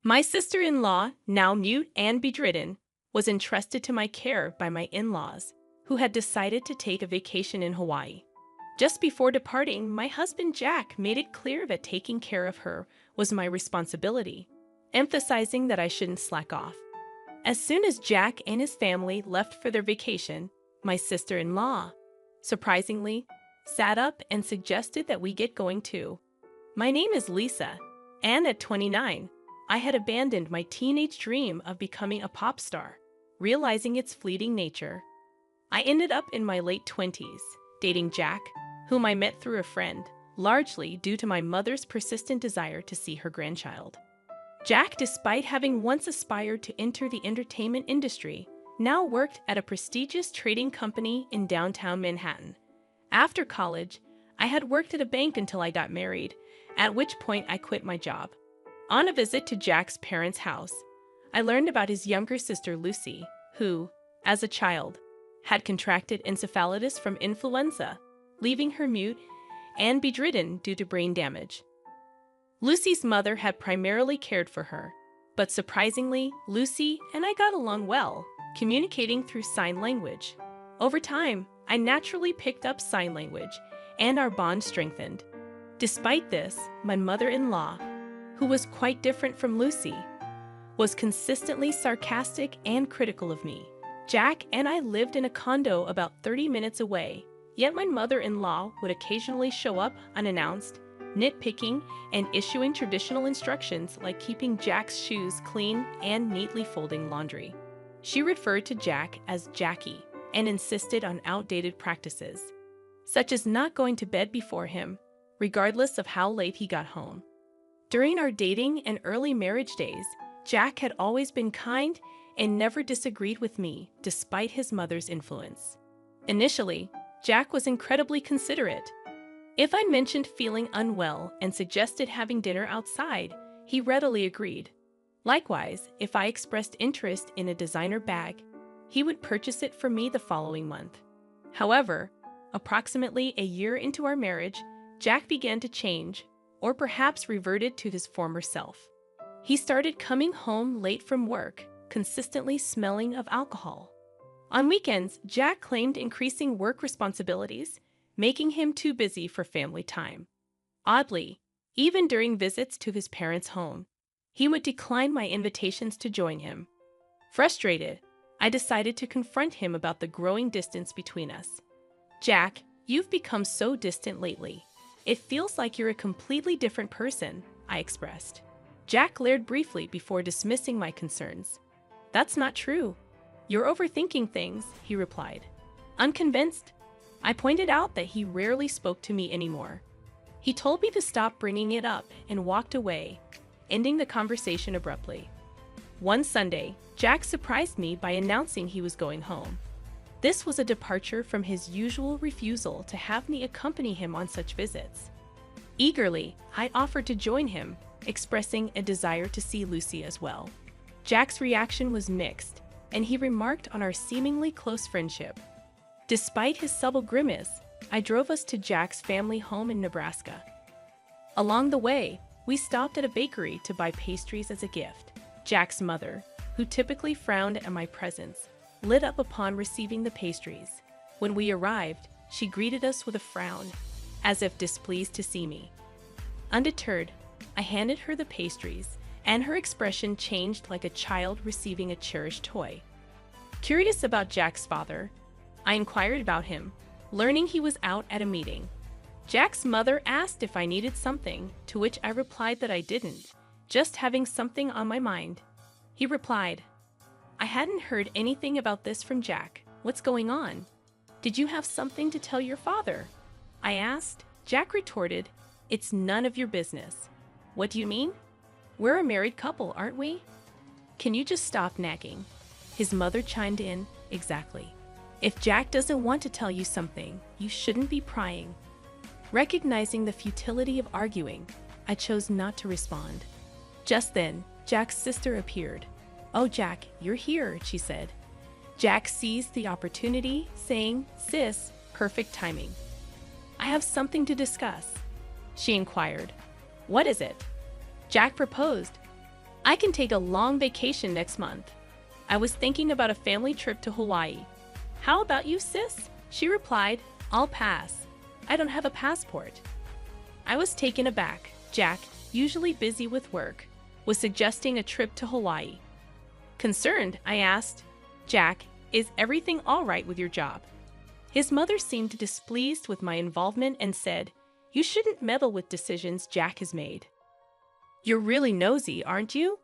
My sister-in-law, now mute and bedridden, was entrusted to my care by my in-laws, who had decided to take a vacation in Hawaii. Just before departing, my husband Jack made it clear that taking care of her was my responsibility, emphasizing that I shouldn't slack off. As soon as Jack and his family left for their vacation, my sister-in-law, surprisingly, sat up and suggested that we get going too. My name is Lisa, and at 29, I had abandoned my teenage dream of becoming a pop star, realizing its fleeting nature. I ended up in my late 20s, dating Jack, whom I met through a friend, largely due to my mother's persistent desire to see her grandchild. Jack, despite having once aspired to enter the entertainment industry, now worked at a prestigious trading company in downtown Manhattan. After college, I had worked at a bank until I got married, at which point I quit my job. On a visit to Jack's parents' house, I learned about his younger sister Lucy, who, as a child, had contracted encephalitis from influenza, leaving her mute and bedridden due to brain damage. Lucy's mother had primarily cared for her, but surprisingly, Lucy and I got along well, communicating through sign language. Over time, I naturally picked up sign language, and our bond strengthened. Despite this, my mother-in-law, who was quite different from Lucy, was consistently sarcastic and critical of me. Jack and I lived in a condo about 30 minutes away, yet my mother-in-law would occasionally show up unannounced, nitpicking and issuing traditional instructions like keeping Jack's shoes clean and neatly folding laundry. She referred to Jack as Jackie and insisted on outdated practices, such as not going to bed before him, regardless of how late he got home. During our dating and early marriage days, Jack had always been kind and never disagreed with me, despite his mother's influence. Initially, Jack was incredibly considerate. If I mentioned feeling unwell and suggested having dinner outside, he readily agreed. Likewise, if I expressed interest in a designer bag, he would purchase it for me the following month. However, approximately a year into our marriage, Jack began to change, or perhaps reverted to his former self. He started coming home late from work, consistently smelling of alcohol. On weekends, Jack claimed increasing work responsibilities, making him too busy for family time. Oddly, even during visits to his parents' home, he would decline my invitations to join him. Frustrated, I decided to confront him about the growing distance between us. "Jack, you've become so distant lately. It feels like you're a completely different person," I expressed. Jack glared briefly before dismissing my concerns. "That's not true. You're overthinking things," he replied. Unconvinced, I pointed out that he rarely spoke to me anymore. He told me to stop bringing it up and walked away, ending the conversation abruptly. One Sunday, Jack surprised me by announcing he was going home. This was a departure from his usual refusal to have me accompany him on such visits. Eagerly, I offered to join him, expressing a desire to see Lucy as well. Jack's reaction was mixed, and he remarked on our seemingly close friendship. Despite his subtle grimace, I drove us to Jack's family home in Nebraska. Along the way, we stopped at a bakery to buy pastries as a gift. Jack's mother, who typically frowned at my presence, lit up upon receiving the pastries. When we arrived, she greeted us with a frown, as if displeased to see me. Undeterred, I handed her the pastries, and her expression changed like a child receiving a cherished toy. Curious about Jack's father, I inquired about him, learning he was out at a meeting. Jack's mother asked if I needed something, to which I replied that I didn't, just having something on my mind. He replied, "I hadn't heard anything about this from Jack. What's going on? Did you have something to tell your father?" I asked. Jack retorted, "It's none of your business." "What do you mean? We're a married couple, aren't we? Can you just stop nagging?" His mother chimed in, "Exactly. If Jack doesn't want to tell you something, you shouldn't be prying." Recognizing the futility of arguing, I chose not to respond. Just then, Jack's sister appeared. "Oh, Jack, you're here," she said. Jack seized the opportunity, saying, "Sis, perfect timing. I have something to discuss." She inquired, "What is it?" Jack proposed. I can take a long vacation next month. I was thinking about a family trip to Hawaii. How about you, sis? She replied, I'll pass. I don't have a passport. I was taken aback. Jack, usually busy with work, was suggesting a trip to Hawaii. Concerned, I asked, Jack, is everything all right with your job? His mother seemed displeased with my involvement and said, You shouldn't meddle with decisions Jack has made. You're really nosy, aren't you?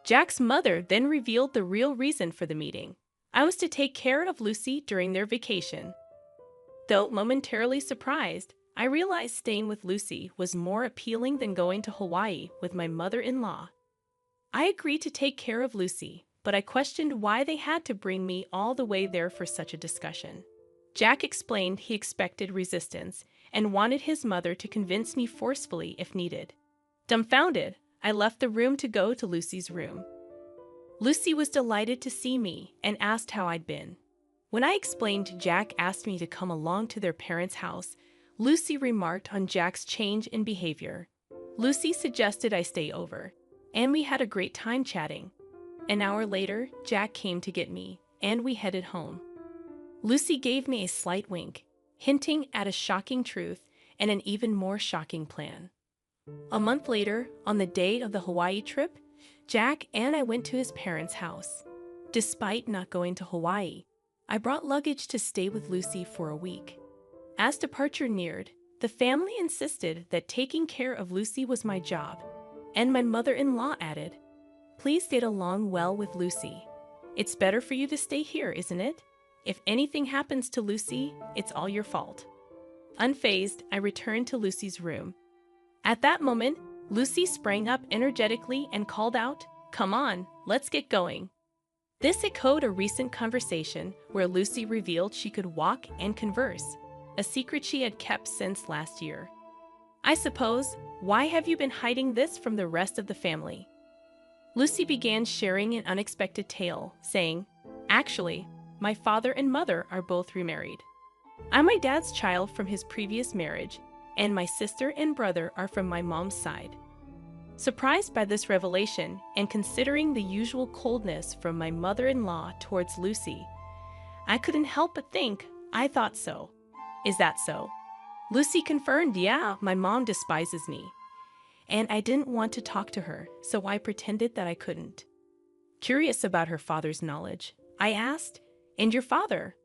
Jack's mother then revealed the real reason for the meeting. I was to take care of Lucy during their vacation. Though momentarily surprised, I realized staying with Lucy was more appealing than going to Hawaii with my mother-in-law. I agreed to take care of Lucy, but I questioned why they had to bring me all the way there for such a discussion. Jack explained he expected resistance and wanted his mother to convince me forcefully if needed. Dumbfounded, I left the room to go to Lucy's room. Lucy was delighted to see me and asked how I'd been. When I explained Jack asked me to come along to their parents' house, Lucy remarked on Jack's change in behavior. Lucy suggested I stay over, and we had a great time chatting. An hour later, Jack came to get me, and we headed home. Lucy gave me a slight wink, hinting at a shocking truth and an even more shocking plan. A month later, on the day of the Hawaii trip, Jack and I went to his parents' house. Despite not going to Hawaii, I brought luggage to stay with Lucy for a week. As departure neared, the family insisted that taking care of Lucy was my job, and my mother-in-law added, Please get along well with Lucy. It's better for you to stay here, isn't it? If anything happens to Lucy, it's all your fault. Unfazed, I returned to Lucy's room. At that moment, Lucy sprang up energetically and called out, Come on, let's get going. This echoed a recent conversation where Lucy revealed she could walk and converse, a secret she had kept since last year. I suppose, why have you been hiding this from the rest of the family? Lucy began sharing an unexpected tale, saying, Actually, my father and mother are both remarried. I'm my dad's child from his previous marriage, and my sister and brother are from my mom's side. Surprised by this revelation, and considering the usual coldness from my mother-in-law towards Lucy, I couldn't help but think, I thought so. Is that so? Lucy confirmed, Yeah, my mom despises me. And I didn't want to talk to her, so I pretended that I couldn't. Curious about her father's knowledge, I asked, And your father?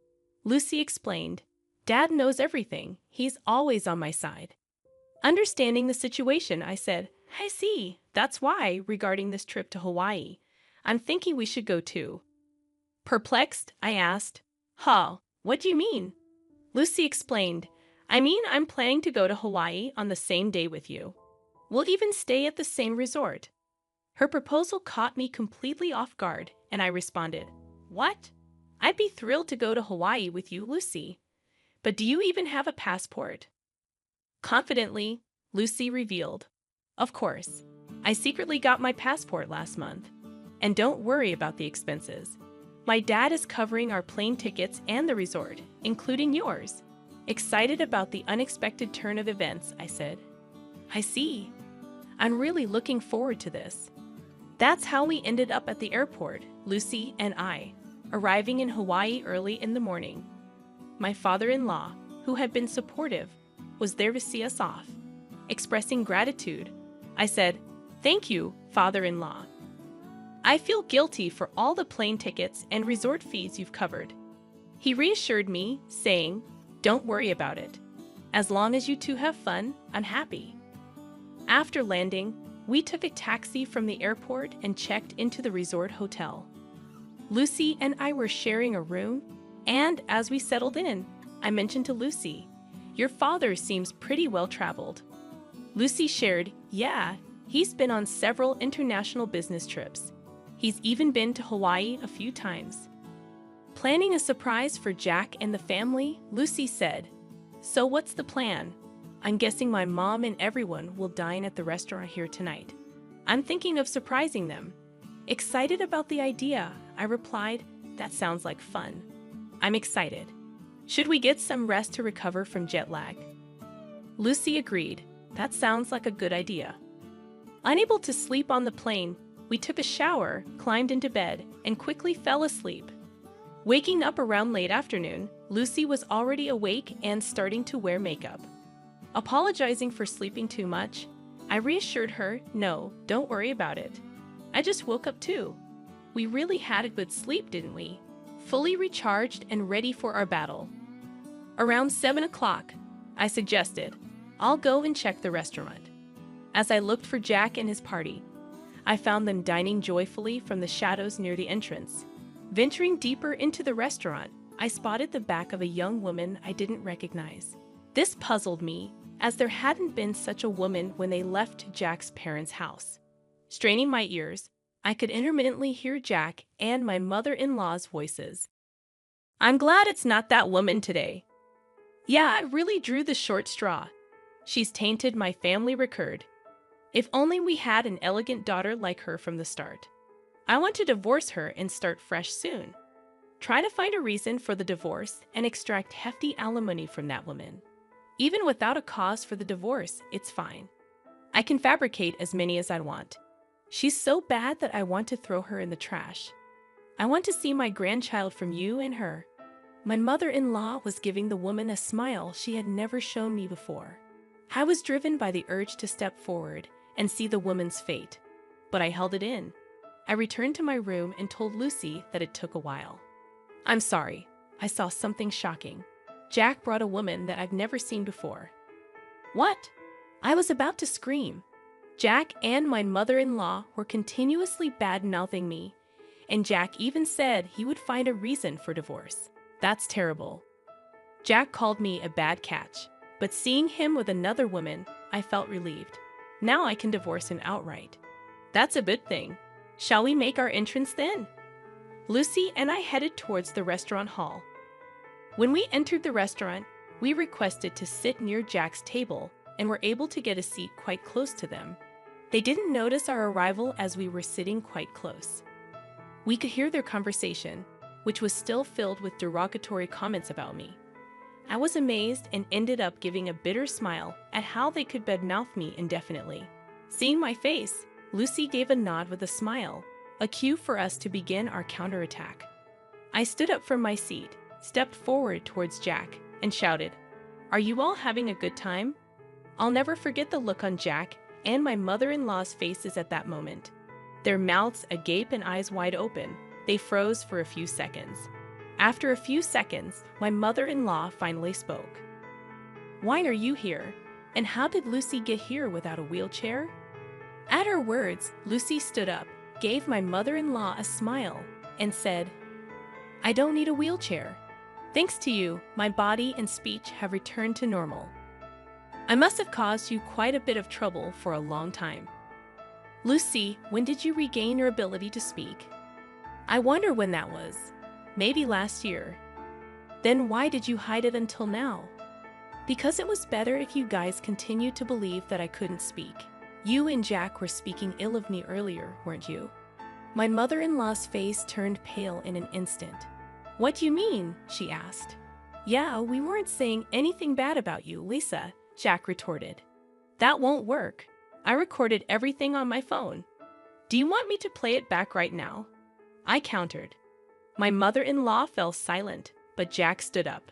Lucy explained, Dad knows everything. He's always on my side. Understanding the situation, I said, I see. That's why, regarding this trip to Hawaii, I'm thinking we should go too. Perplexed, I asked, what do you mean? Lucy explained, I mean I'm planning to go to Hawaii on the same day with you. We'll even stay at the same resort. Her proposal caught me completely off guard, and I responded, What? I'd be thrilled to go to Hawaii with you, Lucy. But do you even have a passport? Confidently, Lucy revealed, Of course. I secretly got my passport last month. And don't worry about the expenses. My dad is covering our plane tickets and the resort, including yours. Excited about the unexpected turn of events, I said. I see. I'm really looking forward to this. That's how we ended up at the airport, Lucy and I, arriving in Hawaii early in the morning. My father-in-law, who had been supportive, was there to see us off. Expressing gratitude, I said, Thank you, father-in-law. I feel guilty for all the plane tickets and resort fees you've covered. He reassured me, saying, Don't worry about it. As long as you two have fun, I'm happy. After landing, we took a taxi from the airport and checked into the resort hotel. Lucy and I were sharing a room, and as we settled in, I mentioned to Lucy, Your father seems pretty well traveled. Lucy shared, Yeah, he's been on several international business trips. He's even been to Hawaii a few times. Planning a surprise for Jack and the family, Lucy said, So what's the plan? I'm guessing my mom and everyone will dine at the restaurant here tonight. I'm thinking of surprising them. Excited about the idea, I replied, That sounds like fun. I'm excited. Should we get some rest to recover from jet lag? Lucy agreed. That sounds like a good idea. Unable to sleep on the plane, We took a shower, climbed into bed, and quickly fell asleep. Waking up around late afternoon, Lucy was already awake and starting to wear makeup. Apologizing for sleeping too much, I reassured her, "No, don't worry about it. I just woke up too. We really had a good sleep, didn't we?" Fully recharged and ready for our battle. Around 7 o'clock, I suggested, "I'll go and check the restaurant." As I looked for Jack and his party, I found them dining joyfully from the shadows near the entrance. Venturing deeper into the restaurant, I spotted the back of a young woman I didn't recognize. This puzzled me, as there hadn't been such a woman when they left Jack's parents' house. Straining my ears, I could intermittently hear Jack and my mother-in-law's voices. "I'm glad it's not that woman today. Yeah, I really drew the short straw. She's tainted my family record. If only we had an elegant daughter like her from the start. I want to divorce her and start fresh soon. Try to find a reason for the divorce and extract hefty alimony from that woman. Even without a cause for the divorce, it's fine. I can fabricate as many as I want. She's so bad that I want to throw her in the trash. I want to see my grandchild from you and her." My mother-in-law was giving the woman a smile she had never shown me before. I was driven by the urge to step forward and see the woman's fate, but I held it in. I returned to my room and told Lucy that it took a while. "I'm sorry, I saw something shocking. Jack brought a woman that I've never seen before." "What?" I was about to scream. Jack and my mother-in-law were continuously bad-mouthing me, and Jack even said he would find a reason for divorce. That's terrible. Jack called me a bad catch, but seeing him with another woman, I felt relieved. Now I can divorce him outright. That's a good thing. Shall we make our entrance then? Lucy and I headed towards the restaurant hall. When we entered the restaurant, we requested to sit near Jack's table and were able to get a seat quite close to them. They didn't notice our arrival as we were sitting quite close. We could hear their conversation, which was still filled with derogatory comments about me. I was amazed and ended up giving a bitter smile at how they could badmouth me indefinitely. Seeing my face, Lucy gave a nod with a smile, a cue for us to begin our counterattack. I stood up from my seat, stepped forward towards Jack, and shouted, "Are you all having a good time?" I'll never forget the look on Jack and my mother-in-law's faces at that moment. Their mouths agape and eyes wide open, they froze for a few seconds. After a few seconds, my mother-in-law finally spoke. "Why are you here? And how did Lucy get here without a wheelchair?" At her words, Lucy stood up, gave my mother-in-law a smile, and said, "I don't need a wheelchair. Thanks to you, my body and speech have returned to normal. I must have caused you quite a bit of trouble for a long time. Lucy, when did you regain your ability to speak?" "I wonder when that was. Maybe last year." "Then why did you hide it until now?" "Because it was better if you guys continued to believe that I couldn't speak. You and Jack were speaking ill of me earlier, weren't you?" My mother-in-law's face turned pale in an instant. "What do you mean?" she asked. "Yeah, we weren't saying anything bad about you, Lisa," Jack retorted. "That won't work. I recorded everything on my phone. Do you want me to play it back right now?" I countered. My mother-in-law fell silent, but Jack stood up.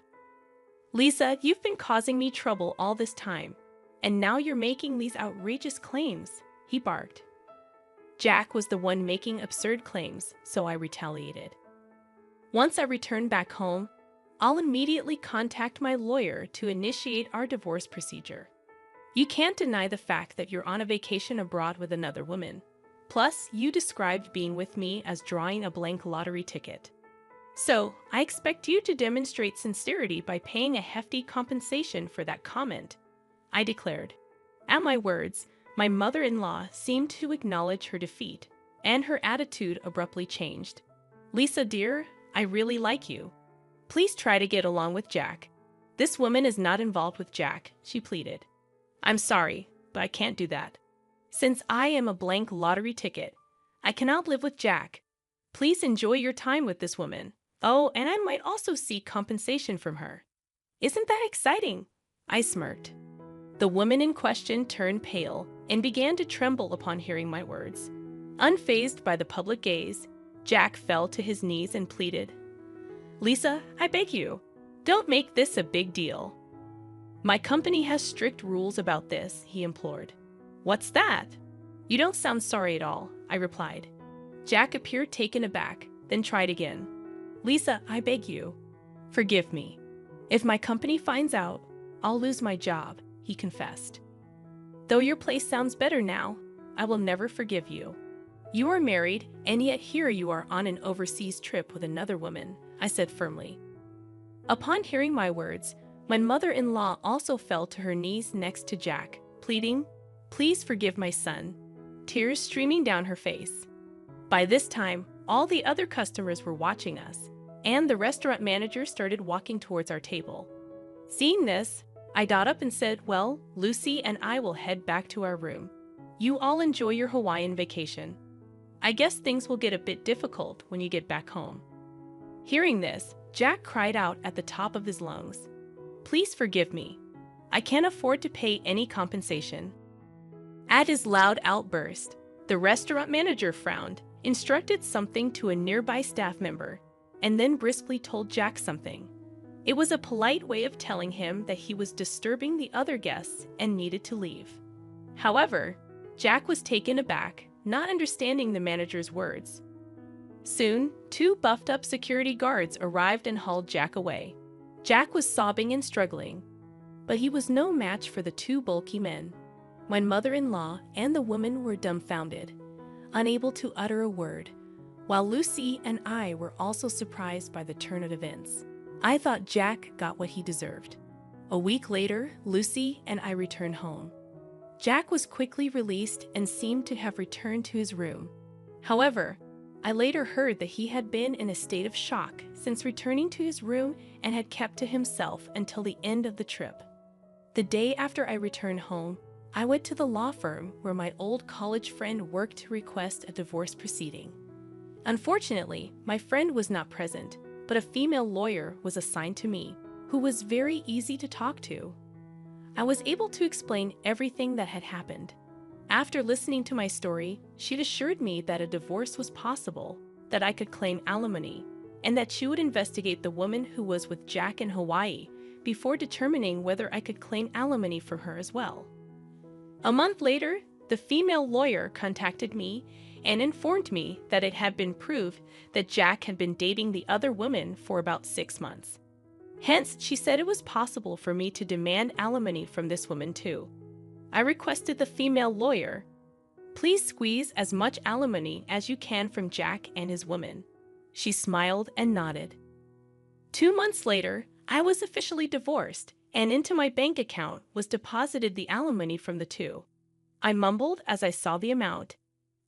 "Lisa, you've been causing me trouble all this time, and now you're making these outrageous claims," he barked. Jack was the one making absurd claims, so I retaliated. "Once I return back home, I'll immediately contact my lawyer to initiate our divorce procedure. You can't deny the fact that you're on a vacation abroad with another woman. Plus, you described being with me as drawing a blank lottery ticket. So, I expect you to demonstrate sincerity by paying a hefty compensation for that comment," I declared. At my words, my mother-in-law seemed to acknowledge her defeat, and her attitude abruptly changed. "Lisa, dear, I really like you. Please try to get along with Jack. This woman is not involved with Jack," she pleaded. "I'm sorry, but I can't do that. Since I am a blank lottery ticket, I cannot live with Jack. Please enjoy your time with this woman. Oh, and I might also seek compensation from her." "Isn't that exciting?" I smirked. The woman in question turned pale and began to tremble upon hearing my words. Unfazed by the public gaze, Jack fell to his knees and pleaded, "Lisa, I beg you, don't make this a big deal." "My company has strict rules about this," he implored. "What's that?" "You don't sound sorry at all," I replied. Jack appeared taken aback, then tried again. "Lisa, I beg you, forgive me. If my company finds out, I'll lose my job," he confessed. "Though your place sounds better now, I will never forgive you. You are married, and yet here you are on an overseas trip with another woman," I said firmly. Upon hearing my words, my mother-in-law also fell to her knees next to Jack, pleading, "Please forgive my son," tears streaming down her face. By this time, all the other customers were watching us, and the restaurant manager started walking towards our table. Seeing this, I got up and said, "Well, Lucy and I will head back to our room. You all enjoy your Hawaiian vacation. I guess things will get a bit difficult when you get back home." Hearing this, Jack cried out at the top of his lungs, "Please forgive me. I can't afford to pay any compensation." At his loud outburst, the restaurant manager frowned, instructed something to a nearby staff member, and then briskly told Jack something. It was a polite way of telling him that he was disturbing the other guests and needed to leave. However, Jack was taken aback, not understanding the manager's words. Soon, 2 buffed-up security guards arrived and hauled Jack away. Jack was sobbing and struggling, but he was no match for the 2 bulky men. My mother-in-law and the woman were dumbfounded, unable to utter a word, while Lucy and I were also surprised by the turn of events. I thought Jack got what he deserved. A week later, Lucy and I returned home. Jack was quickly released and seemed to have returned to his room. However, I later heard that he had been in a state of shock since returning to his room and had kept to himself until the end of the trip. The day after I returned home, I went to the law firm where my old college friend worked to request a divorce proceeding. Unfortunately, my friend was not present, but a female lawyer was assigned to me, who was very easy to talk to. I was able to explain everything that had happened. After listening to my story, she'd assured me that a divorce was possible, that I could claim alimony, and that she would investigate the woman who was with Jack in Hawaii before determining whether I could claim alimony from her as well. A month later, the female lawyer contacted me and informed me that it had been proved that Jack had been dating the other woman for about 6 months. Hence, she said it was possible for me to demand alimony from this woman too. I requested the female lawyer, "Please squeeze as much alimony as you can from Jack and his woman." She smiled and nodded. 2 months later, I was officially divorced, and into my bank account was deposited the alimony from the 2. I mumbled as I saw the amount,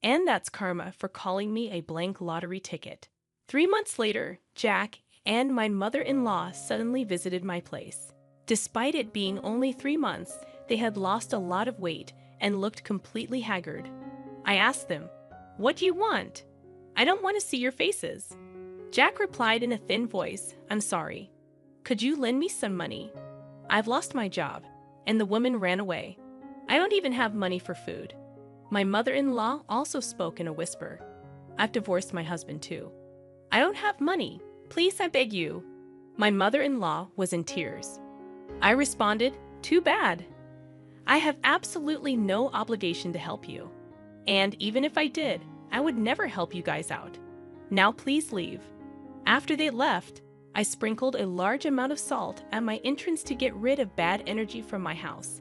and that's karma for calling me a blank lottery ticket. 3 months later, Jack and my mother-in-law suddenly visited my place. Despite it being only 3 months, they had lost a lot of weight and looked completely haggard. I asked them, "What do you want? I don't want to see your faces." Jack replied in a thin voice, "I'm sorry. Could you lend me some money? I've lost my job," and the woman ran away. "I don't even have money for food." My mother-in-law also spoke in a whisper. "I've divorced my husband too. I don't have money. Please, I beg you." My mother-in-law was in tears. I responded, "Too bad. I have absolutely no obligation to help you. And even if I did, I would never help you guys out. Now please leave." After they left, I sprinkled a large amount of salt at my entrance to get rid of bad energy from my house.